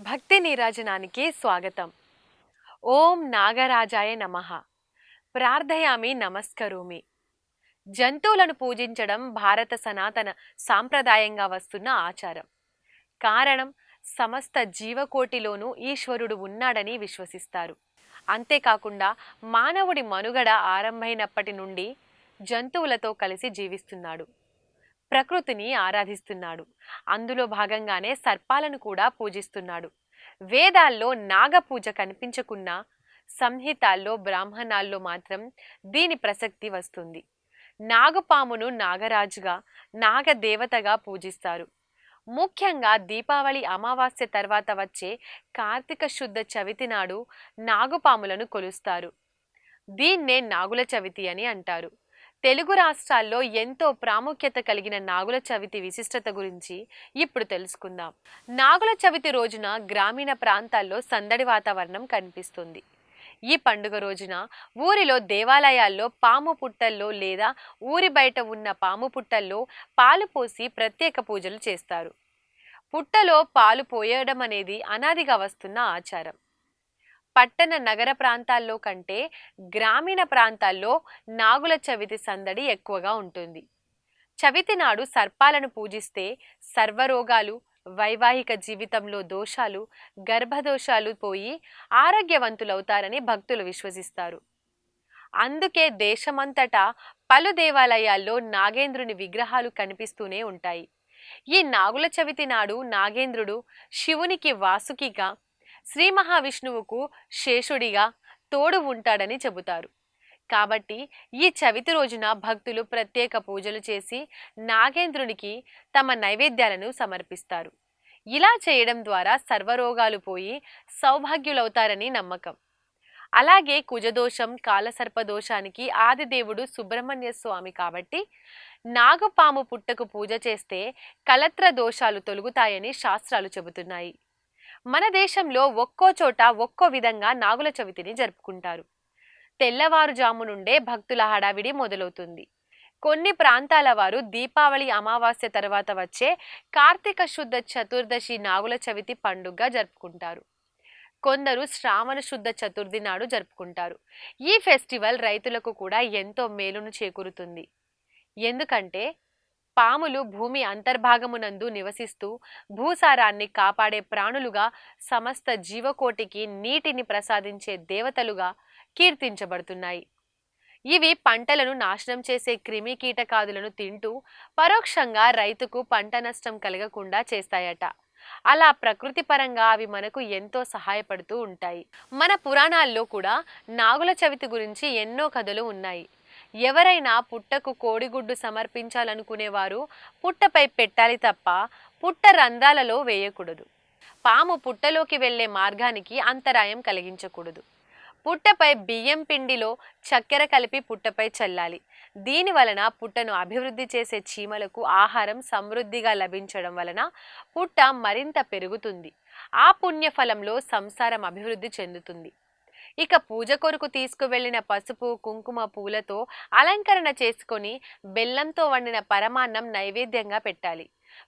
భక్తి నీరాజనానికి స్వాగతం. ఓం నాగరాజాయ నమః. ప్రార్థయామి నమస్కరోమి. జంతువులను పూజించడం భారత సనాతన సాంప్రదాయంగా వస్తున్న ఆచారం. కారణం, సమస్త జీవకోటిలోనూ ఈశ్వరుడు ఉన్నాడని విశ్వసిస్తారు. అంతేకాకుండా మానవుడి మనుగడ ఆరంభమైనప్పటి నుండి జంతువులతో కలిసి జీవిస్తున్నాడు, ప్రకృతిని ఆరాధిస్తున్నాడు. అందులో భాగంగానే సర్పాలను కూడా పూజిస్తున్నాడు. వేదాల్లో నాగపూజ కనిపించకున్నా సంహితాల్లో, బ్రాహ్మణాల్లో మాత్రం దీని ప్రసక్తి వస్తుంది. నాగుపామును నాగరాజుగా, నాగదేవతగా పూజిస్తారు. ముఖ్యంగా దీపావళి అమావాస్య తర్వాత వచ్చే కార్తీక శుద్ధ చవితి నాడు నాగుపాములను కొలుస్తారు. దీన్నే నాగుల చవితి అని అంటారు. తెలుగు రాష్ట్రాల్లో ఎంతో ప్రాముఖ్యత కలిగిన నాగుల చవితి విశిష్టత గురించి ఇప్పుడు తెలుసుకుందాం. నాగుల చవితి రోజున గ్రామీణ ప్రాంతాల్లో సందడి వాతావరణం కనిపిస్తుంది. ఈ పండుగ రోజున ఊరిలో దేవాలయాల్లో పాము పుట్టల్లో లేదా ఊరి బయట ఉన్న పాము పుట్టల్లో పాలు పోసి ప్రత్యేక పూజలు చేస్తారు. పుట్టలో పాలు పోయడం అనేది అనాదిగా వస్తున్న ఆచారం. పట్టణ నగర ప్రాంతాల్లో కంటే గ్రామీణ ప్రాంతాల్లో నాగుల చవితి సందడి ఎక్కువగా ఉంటుంది. చవితి నాడు సర్పాలను పూజిస్తే సర్వరోగాలు, వైవాహిక జీవితంలో దోషాలు, గర్భదోషాలు పోయి ఆరోగ్యవంతులవుతారని భక్తులు విశ్వసిస్తారు. అందుకే దేశమంతటా పలు దేవాలయాల్లో నాగేంద్రుని విగ్రహాలు కనిపిస్తూనే ఉంటాయి. ఈ నాగుల చవితి నాడు నాగేంద్రుడు శివునికి వాసుకిగా, శ్రీ మహావిష్ణువుకు శేషుడిగా తోడు ఉంటాడని చెబుతారు. కాబట్టి ఈ చవితి రోజున భక్తులు ప్రత్యేక పూజలు చేసి నాగేంద్రునికి తమ నైవేద్యాలను సమర్పిస్తారు. ఇలా చేయడం ద్వారా సర్వరోగాలు పోయి సౌభాగ్యులవుతారని నమ్మకం. అలాగే కుజదోషం, కాలసర్పదోషానికి ఆదిదేవుడు సుబ్రహ్మణ్య స్వామి కాబట్టి నాగుపాము పుట్టకు పూజ చేస్తే కలత్ర దోషాలు తొలగుతాయని శాస్త్రాలు చెబుతున్నాయి. మన దేశంలో ఒక్కో చోట ఒక్కో విధంగా నాగుల చవితిని జరుపుకుంటారు. తెల్లవారుజాము నుండే భక్తుల హడావిడి మొదలవుతుంది. కొన్ని ప్రాంతాల వారు దీపావళి అమావాస్య తర్వాత వచ్చే కార్తీక శుద్ధ చతుర్దశి నాగుల చవితి పండుగగా జరుపుకుంటారు. కొందరు శ్రావణ శుద్ధ చతుర్థి నాడు జరుపుకుంటారు. ఈ ఫెస్టివల్ రైతులకు కూడా ఎంతో మేలును చేకూరుతుంది. ఎందుకంటే పాములు భూమి అంతర్భాగమునందు నివసిస్తూ భూసారాన్ని కాపాడే ప్రాణులుగా, సమస్త జీవకోటికి నీటిని ప్రసాదించే దేవతలుగా కీర్తించబడుతున్నాయి. ఇవి పంటలను నాశనం చేసే క్రిమి కీటకాదులను తింటూ పరోక్షంగా రైతుకు పంట నష్టం కలగకుండా చేస్తాయట. అలా ప్రకృతి పరంగా అవి మనకు ఎంతో సహాయపడుతూ ఉంటాయి. మన పురాణాల్లో కూడా నాగుల చవితి గురించి ఎన్నో కథలు ఉన్నాయి. ఎవరైనా పుట్టకు కోడిగుడ్డు సమర్పించాలనుకునేవారు పుట్టపై పెట్టాలి తప్ప పుట్ట రంధ్రాలలో వేయకూడదు. పాము పుట్టలోకి వెళ్లే మార్గానికి అంతరాయం కలిగించకూడదు. పుట్టపై బియ్యం పిండిలో చక్కెర కలిపి పుట్టపై చల్లాలి. దీని వలన పుట్టను అభివృద్ధి చేసే చీమలకు ఆహారం సమృద్ధిగా లభించడం వలన పుట్ట మరింత పెరుగుతుంది. ఆ పుణ్యఫలంలో సంసారం అభివృద్ధి చెందుతుంది. ఇక పూజ కొరకు తీసుకువెళ్లిన పసుపు, కుంకుమ పూలతో అలంకరణ చేసుకొని బెల్లంతో వండిన పరమాన్నం నైవేద్యంగా పెట్టాలి.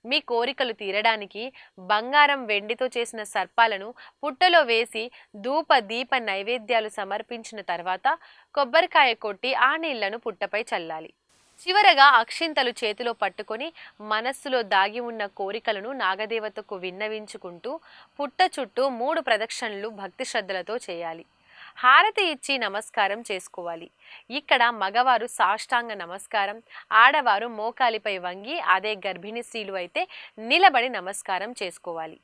మీ కోరికలు తీరడానికి బంగారం, వెండితో చేసిన సర్పాలను పుట్టలో వేసి ధూప దీప నైవేద్యాలు సమర్పించిన తర్వాత కొబ్బరికాయ కొట్టి ఆ నీళ్లను పుట్టపై చల్లాలి. చివరగా అక్షింతలు చేతిలో పట్టుకొని మనస్సులో దాగి ఉన్న కోరికలను నాగదేవతకు విన్నవించుకుంటూ పుట్ట చుట్టూ 3 ప్రదక్షిణలు భక్తి శ్రద్ధలతో చేయాలి. హారతి ఇచ్చి నమస్కారం చేసుకోవాలి. ఇక్కడ మగవారు సాష్టాంగ నమస్కారం, ఆడవారు మోకాలిపై వంగి, అదే గర్భిణీ స్త్రీలు అయితే నిలబడి నమస్కారం చేసుకోవాలి.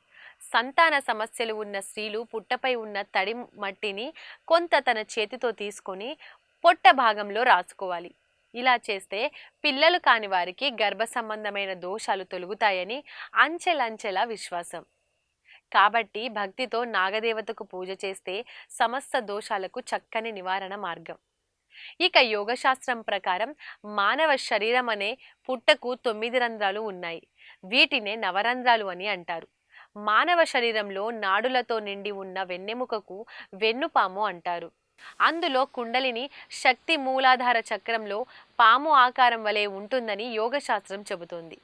సంతాన సమస్యలు ఉన్న స్త్రీలు పుట్టపై ఉన్న తడి మట్టిని కొంత తన చేతితో తీసుకొని పొట్ట భాగంలో రాసుకోవాలి. ఇలా చేస్తే పిల్లలు కాని వారికి గర్భ సంబంధమైన దోషాలు తొలగుతాయని అంచెలంచెల విశ్వాసం. కాబట్టి భక్తితో నాగదేవతకు పూజ చేస్తే సమస్త దోషాలకు చక్కని నివారణ మార్గం. ఇక యోగశాస్త్రం ప్రకారం మానవ శరీరం అనే పుట్టకు 9 రంధ్రాలు ఉన్నాయి. వీటినే నవరంధ్రాలు అని అంటారు. మానవ శరీరంలో నాడులతో నిండి ఉన్న వెన్నెముకకు వెన్నుపాము అంటారు. అందులో కుండలిని శక్తి మూలాధార చక్రంలో పాము ఆకారం వలె ఉంటుందని యోగశాస్త్రం చెబుతోంది.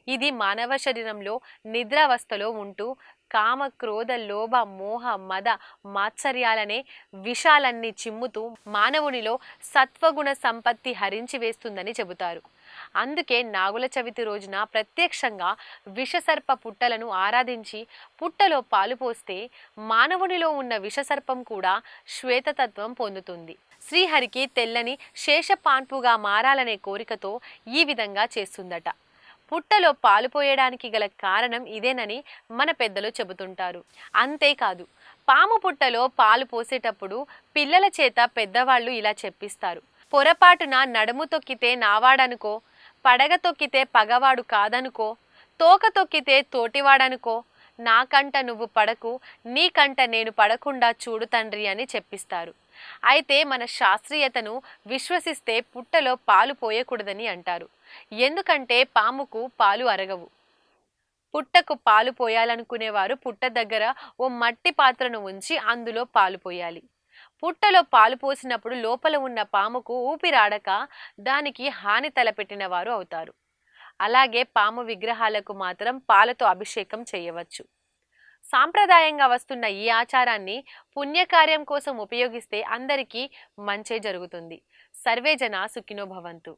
ఇది మానవ శరీరంలో నిద్రావస్థలో ఉంటూ కామ క్రోధ లోభ మోహ మద మాత్సర్యాలనే విషాలన్నీ చిమ్ముతూ మానవునిలో సత్వగుణ సంపత్తి హరించి వేస్తుందని చెబుతారు. అందుకే నాగుల చవితి రోజున ప్రత్యక్షంగా విషసర్ప పుట్టలను ఆరాధించి పుట్టలో పాలు పోస్తే మానవునిలో ఉన్న విషసర్పం కూడా శ్వేతతత్వం పొందుతుంది. శ్రీహరికి తెల్లని శేషపాన్పుగా మారాలనే కోరికతో ఈ విధంగా చేస్తుందట. పుట్టలో పాలు పోయడానికి గల కారణం ఇదేనని మన పెద్దలు చెబుతుంటారు. అంతేకాదు, పాము పుట్టలో పాలు పోసేటప్పుడు పిల్లల చేత పెద్దవాళ్ళు ఇలా చెప్పిస్తారు: పొరపాటున నడుము తొక్కితే నావాడనుకో, పడగ తొక్కితే పగవాడు కాదనుకో, తోక తొక్కితే తోటివాడనుకో, నా కంట నువ్వు పడకు, నీ కంట నేను పడకుండా చూడు తండ్రి అని చెప్పిస్తారు. అయితే మన శాస్త్రీయతను విశ్వసిస్తే పుట్టలో పాలు పోయకూడదని అంటారు. ఎందుకంటే పాముకు పాలు అరగవు. పుట్టకు పాలు పోయాలనుకునేవారు పుట్ట దగ్గర ఓ మట్టి పాత్రను ఉంచి అందులో పాలు పోయాలి. పుట్టలో పాలు పోసినప్పుడు లోపల ఉన్న పాముకు ఊపిరాడక దానికి హాని తలపెట్టిన వారు అవుతారు. అలాగే పాము విగ్రహాలకు మాత్రం పాలతో అభిషేకం చేయవచ్చు. సాంప్రదాయంగా వస్తున్న ఈ ఆచారాన్ని పుణ్యకార్యం కోసం ఉపయోగిస్తే అందరికీ మంచే జరుగుతుంది. సర్వే జన సుఖినో భవంతు.